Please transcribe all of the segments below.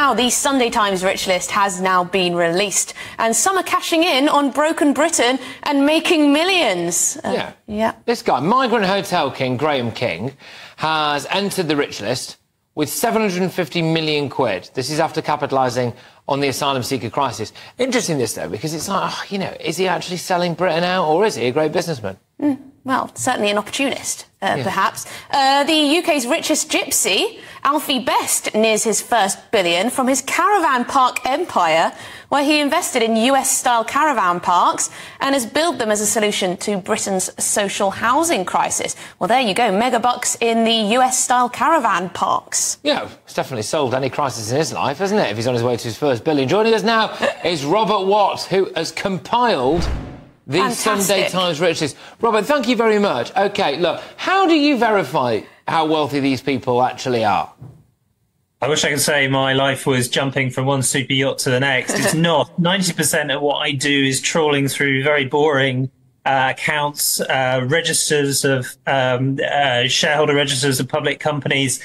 now the Sunday Times Rich List has now been released, and some are cashing in on broken Britain and making millions. Yeah. This guy, Migrant Hotel King, Graham King, has entered the Rich List with 750 million quid. This is after capitalising on the asylum seeker crisis. Interesting this, though, because it's like, you know, is he actually selling Britain out, or is he a great businessman? Well, certainly an opportunist, perhaps. The UK's richest gypsy, Alfie Best, nears his first billion from his caravan park empire, where he invested in US-style caravan parks and has billed them as a solution to Britain's social housing crisis. Well, there you go, mega bucks in the US-style caravan parks. Yeah, it's definitely solved any crisis in his life, hasn't it, if he's on his way to his first billion. Joining us now is Robert Watt, who has compiled the Sunday Times Rich List. Robert, thank you very much. OK, look, how do you verify how wealthy these people actually are? I wish I could say my life was jumping from one super yacht to the next. It's not. 90% of what I do is trawling through very boring accounts, registers of shareholder registers of public companies,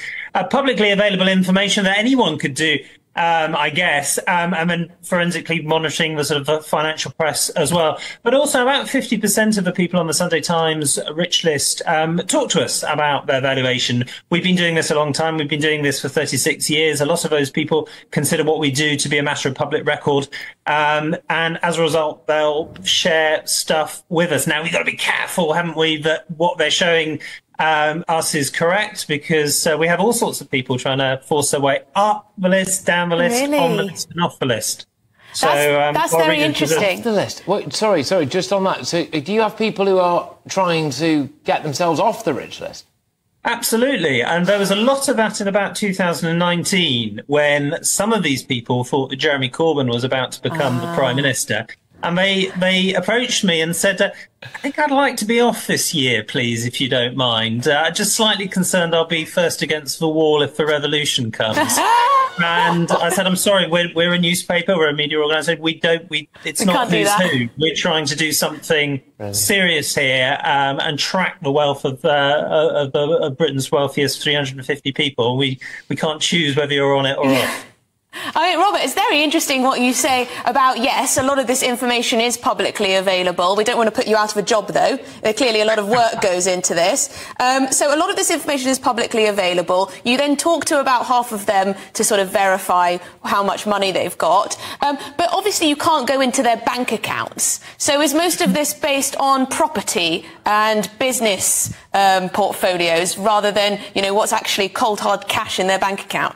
publicly available information that anyone could do. I guess, and then forensically monitoring the sort of financial press as well. But also about 50% of the people on the Sunday Times Rich List talk to us about their valuation. We've been doing this a long time. We've been doing this for 36 years. A lot of those people consider what we do to be a matter of public record. And as a result, they'll share stuff with us. Now, we've got to be careful, haven't we, that what they're showing us is correct, because we have all sorts of people trying to force their way up the list, down the list, on the list and off the list. So that's very interesting. Off the list. Wait, sorry, just on that. So do you have people who are trying to get themselves off the Rich List? Absolutely. And there was a lot of that in about 2019, when some of these people thought that Jeremy Corbyn was about to become the Prime Minister. And they approached me and said, I think I'd like to be off this year, please, if you don't mind. Just slightly concerned I'll be first against the wall if the revolution comes. And I said, I'm sorry, we're a newspaper, we're a media organisation. It's not who's who. We're trying to do something serious here and track the wealth of Britain's wealthiest 350 people. We can't choose whether you're on it or off. I mean, Robert, it's very interesting what you say about, yes, a lot of this information is publicly available. We don't want to put you out of a job, though. Clearly, a lot of work goes into this. So a lot of this information is publicly available. You then talk to about half of them to sort of verify how much money they've got. But obviously, you can't go into their bank accounts. So is most of this based on property and business portfolios rather than, you know, what's actually cold, hard cash in their bank account?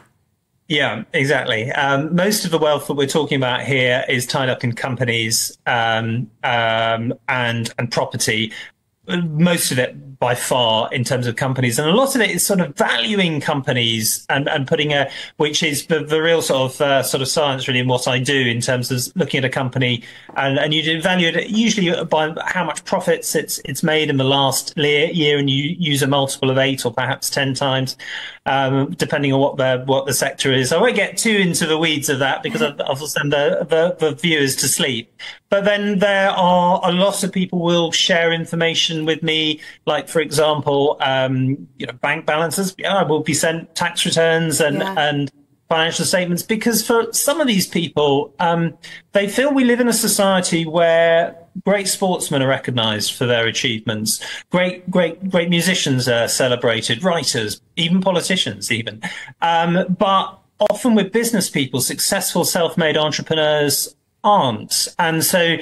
Yeah, exactly. Most of the wealth that we're talking about here is tied up in companies and property. Most of it by far in terms of companies, and a lot of it is sort of valuing companies and putting which is the real sort of science really in what I do in terms of looking at a company and you do value it usually by how much profits it's made in the last year, and you use a multiple of 8 or perhaps 10 times, depending on what the sector is. I won't get too into the weeds of that because I'll send the viewers to sleep. But then there are a lot of people will share information with me, like, for example, bank balances. I will be sent tax returns and financial statements, because for some of these people, they feel we live in a society where great sportsmen are recognised for their achievements, great musicians are celebrated, writers, even politicians, even. But often with business people, successful self-made entrepreneurs aren't. And so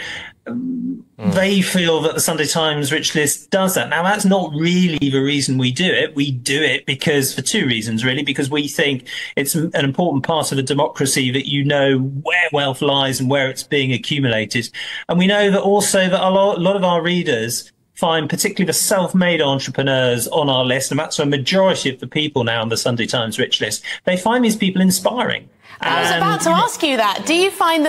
they feel that the Sunday Times Rich List does that. Now, that's not really the reason we do it. We do it because for 2 reasons, really, because we think it's an important part of a democracy that you know where wealth lies and where it's being accumulated. And we know that also that a lot of our readers find particularly the self-made entrepreneurs on our list, and that's a majority of the people now on the Sunday Times Rich List. They find these people inspiring. I was about to ask you that. Do you find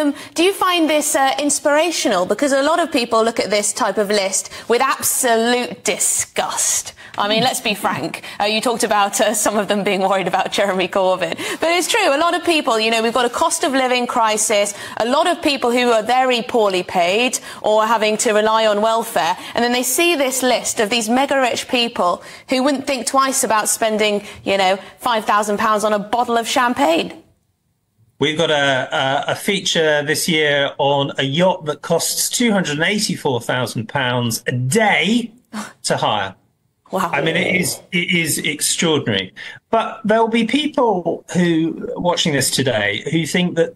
this inspirational? Because a lot of people look at this type of list with absolute disgust. I mean, let's be frank. You talked about some of them being worried about Jeremy Corbyn. But it's true. A lot of people, you know, we've got a cost of living crisis, a lot of people who are very poorly paid or having to rely on welfare. And then they see this list of these mega rich people who wouldn't think twice about spending, you know, £5,000 on a bottle of champagne. We've got a feature this year on a yacht that costs £284,000 a day to hire. Wow. I mean, it is extraordinary. But there'll be people who watching this today who think that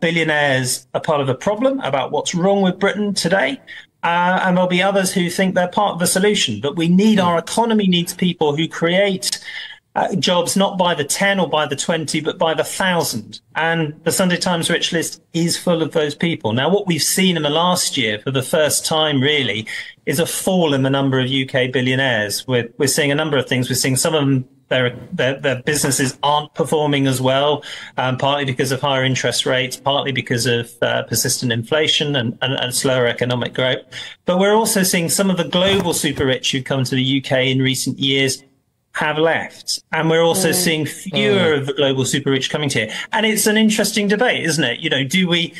billionaires are part of the problem about what's wrong with Britain today. And there'll be others who think they're part of the solution. But we need, our economy needs people who create jobs not by the 10 or by the 20, but by the 1,000. And the Sunday Times Rich List is full of those people. Now, what we've seen in the last year, for the first time, really, is a fall in the number of UK billionaires. We're seeing a number of things. We're seeing some of them, their businesses aren't performing as well, partly because of higher interest rates, partly because of persistent inflation and slower economic growth. But we're also seeing some of the global super rich who've come to the UK in recent years have left. And we're also seeing fewer of the global super rich coming to here. And it's an interesting debate, isn't it? You know, do we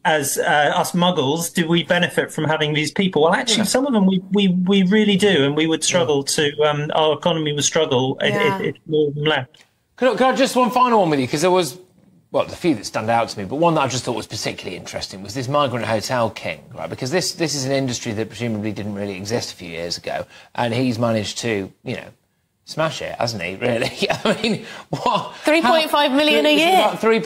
as us muggles, do we benefit from having these people? Well, actually, some of them we really do. And we would struggle to, our economy would struggle if more of them left. Could I just one final one with you? Because there was, well, a few that stand out to me, but one that I just thought was particularly interesting was this migrant hotel king, right? Because this is an industry that presumably didn't really exist a few years ago, and he's managed to, you know, smash it, hasn't he, really? I mean, what? 3.5 million a year? No, I think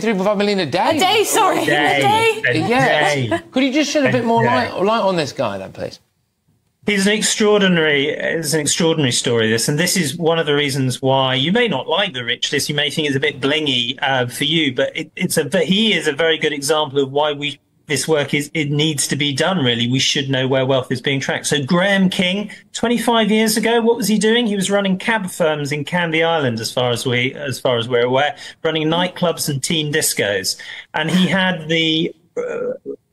3.5 million a day. A day, sorry. A day. Yes. Could you just shed a bit more light on this guy, then, please? It's an extraordinary story, this, and this is one of the reasons why you may not like the Rich List. You may think it's a bit blingy for you, but he is a very good example of why this work it needs to be done. Really, we should know where wealth is being tracked. So Graham King, 25 years ago, what was he doing? He was running cab firms in Candy Island, as far as we're aware, running nightclubs and teen discos, and he had the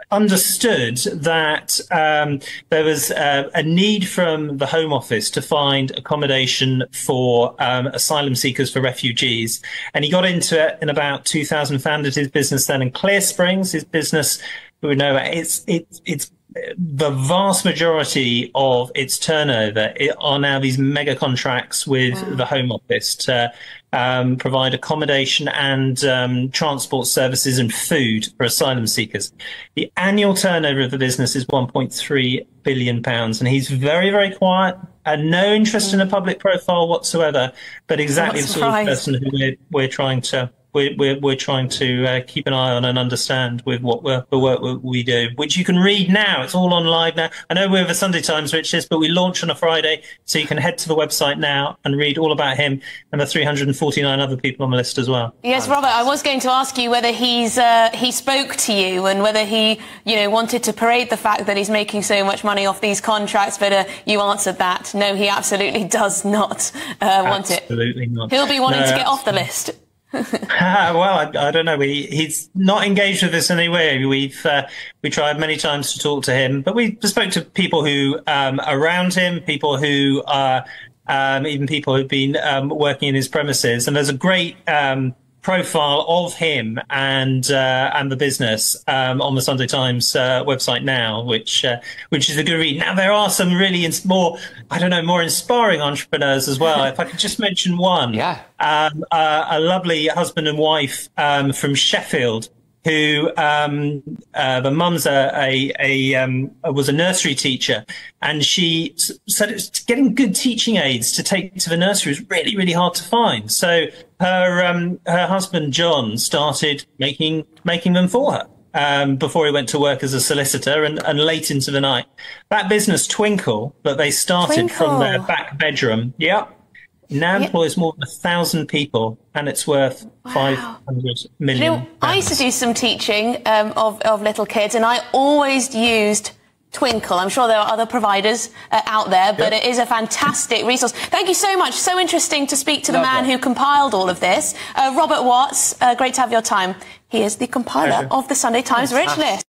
understood that there was a need from the Home Office to find accommodation for asylum seekers, for refugees. And he got into it in about 2000, founded his business then in Clear Springs. His business, we know it's the vast majority of its turnover are now these mega contracts with the Home Office to provide accommodation and transport services and food for asylum seekers. The annual turnover of the business is £1.3 billion, and he's very, very quiet and no interest in a public profile whatsoever, but exactly the sort of person who we're trying to keep an eye on and understand with the work we do, which you can read now. It's all on live now. I know we're the Sunday Times Rich List, but we launch on a Friday, so you can head to the website now and read all about him and the 349 other people on the list as well. Yes, Robert, I was going to ask you whether he spoke to you and whether he, wanted to parade the fact that he's making so much money off these contracts, but you answered that. No, he absolutely does not want it. Absolutely not. He'll be wanting to get off the list. Well, I don't know. He's not engaged with us anyway. We tried many times to talk to him, but we spoke to people who around him, people who even people who've been working in his premises. And there's a great profile of him and the business on the Sunday Times website now, which is a good read. Now there are some really more inspiring entrepreneurs as well. If I could just mention one, a lovely husband and wife from Sheffield, who the mum's was a nursery teacher, and she said getting good teaching aids to take to the nursery was really, really hard to find. So her husband John started making them for her before he went to work as a solicitor, and late into the night. That business Twinkle that they started from their back bedroom, now employs more than 1,000 people, and it's worth 500 million. I used to do some teaching of little kids, and I always used Twinkle. I'm sure there are other providers out there, but it is a fantastic resource. Thank you so much. So interesting to speak to the man who compiled all of this. Robert Watts, great to have your time. He is the compiler of the Sunday Times Rich List.